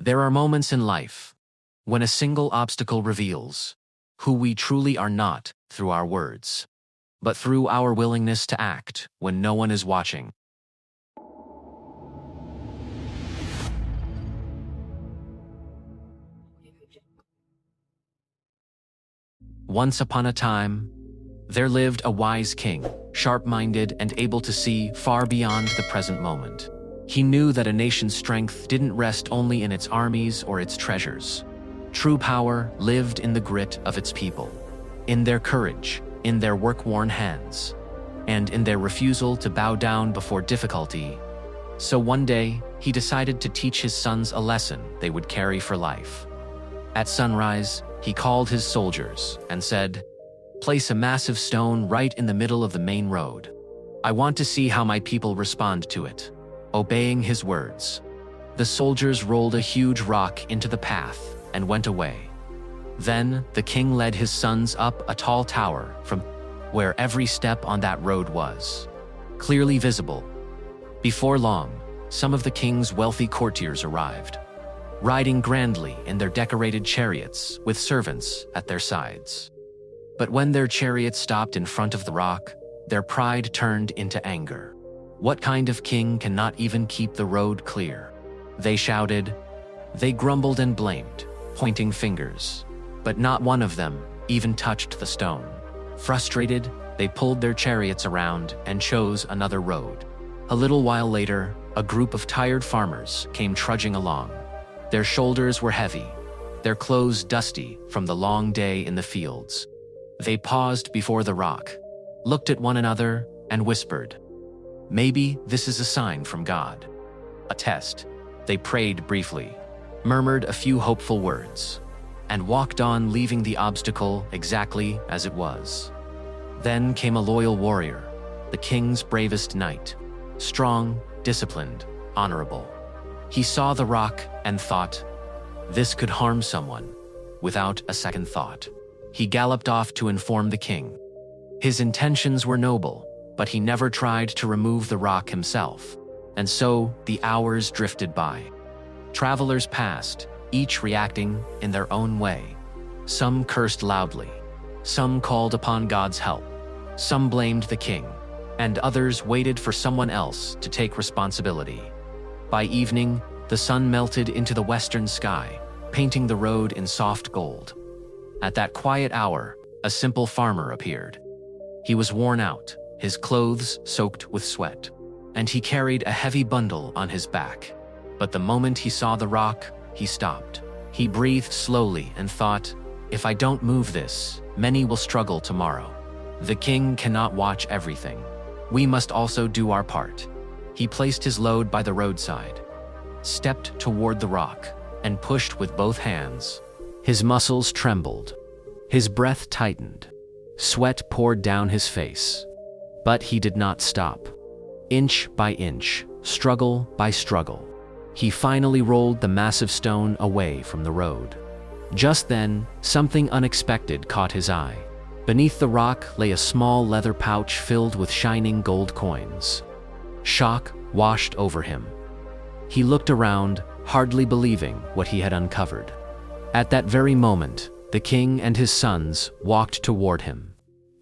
There are moments in life when a single obstacle reveals who we truly are not through our words, but through our willingness to act when no one is watching. Once upon a time, there lived a wise king, sharp-minded and able to see far beyond the present moment. He knew that a nation's strength didn't rest only in its armies or its treasures. True power lived in the grit of its people, in their courage, in their work-worn hands, and in their refusal to bow down before difficulty. So one day, he decided to teach his sons a lesson they would carry for life. At sunrise, he called his soldiers and said, "Place a massive stone right in the middle of the main road. I want to see how my people respond to it." Obeying his words, the soldiers rolled a huge rock into the path and went away. Then the king led his sons up a tall tower from where every step on that road was clearly visible. Before long, some of the king's wealthy courtiers arrived, riding grandly in their decorated chariots with servants at their sides. But when their chariot stopped in front of the rock, their pride turned into anger. What kind of king cannot even keep the road clear? They shouted. They grumbled and blamed, pointing fingers. But not one of them even touched the stone. Frustrated, they pulled their chariots around and chose another road. A little while later, a group of tired farmers came trudging along. Their shoulders were heavy, their clothes dusty from the long day in the fields. They paused before the rock, looked at one another, and whispered, "Maybe this is a sign from God. A test." They prayed briefly, murmured a few hopeful words, and walked on, leaving the obstacle exactly as it was. Then came a loyal warrior, the king's bravest knight, strong, disciplined, honorable. He saw the rock and thought, "This could harm someone." Without a second thought, he galloped off to inform the king. His intentions were noble, but he never tried to remove the rock himself. And so the hours drifted by. Travelers passed, each reacting in their own way. Some cursed loudly, some called upon God's help, some blamed the king, and others waited for someone else to take responsibility. By evening, the sun melted into the western sky, painting the road in soft gold. At that quiet hour, a simple farmer appeared. He was worn out, his clothes soaked with sweat, and he carried a heavy bundle on his back. But the moment he saw the rock, he stopped. He breathed slowly and thought, "If I don't move this, many will struggle tomorrow. The king cannot watch everything. We must also do our part." He placed his load by the roadside, stepped toward the rock, and pushed with both hands. His muscles trembled. His breath tightened. Sweat poured down his face. But he did not stop. Inch by inch, struggle by struggle, he finally rolled the massive stone away from the road. Just then, something unexpected caught his eye. Beneath the rock lay a small leather pouch filled with shining gold coins. Shock washed over him. He looked around, hardly believing what he had uncovered. At that very moment, the king and his sons walked toward him.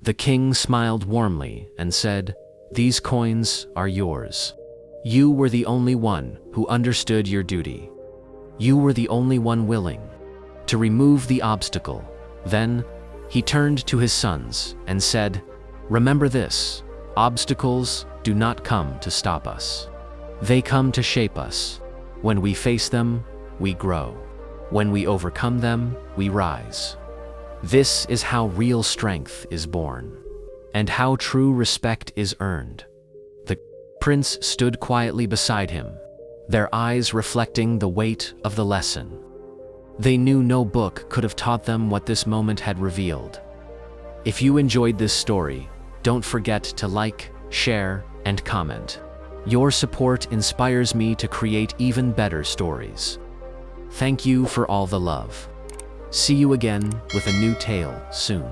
The king smiled warmly and said, "These coins are yours. You were the only one who understood your duty. You were the only one willing to remove the obstacle." Then, he turned to his sons and said, "Remember this, obstacles do not come to stop us. They come to shape us. When we face them, we grow. When we overcome them, we rise. This is how real strength is born, and how true respect is earned." The prince stood quietly beside him, their eyes reflecting the weight of the lesson. They knew no book could have taught them what this moment had revealed. If you enjoyed this story, don't forget to like, share, and comment. Your support inspires me to create even better stories. Thank you for all the love. See you again with a new tale soon.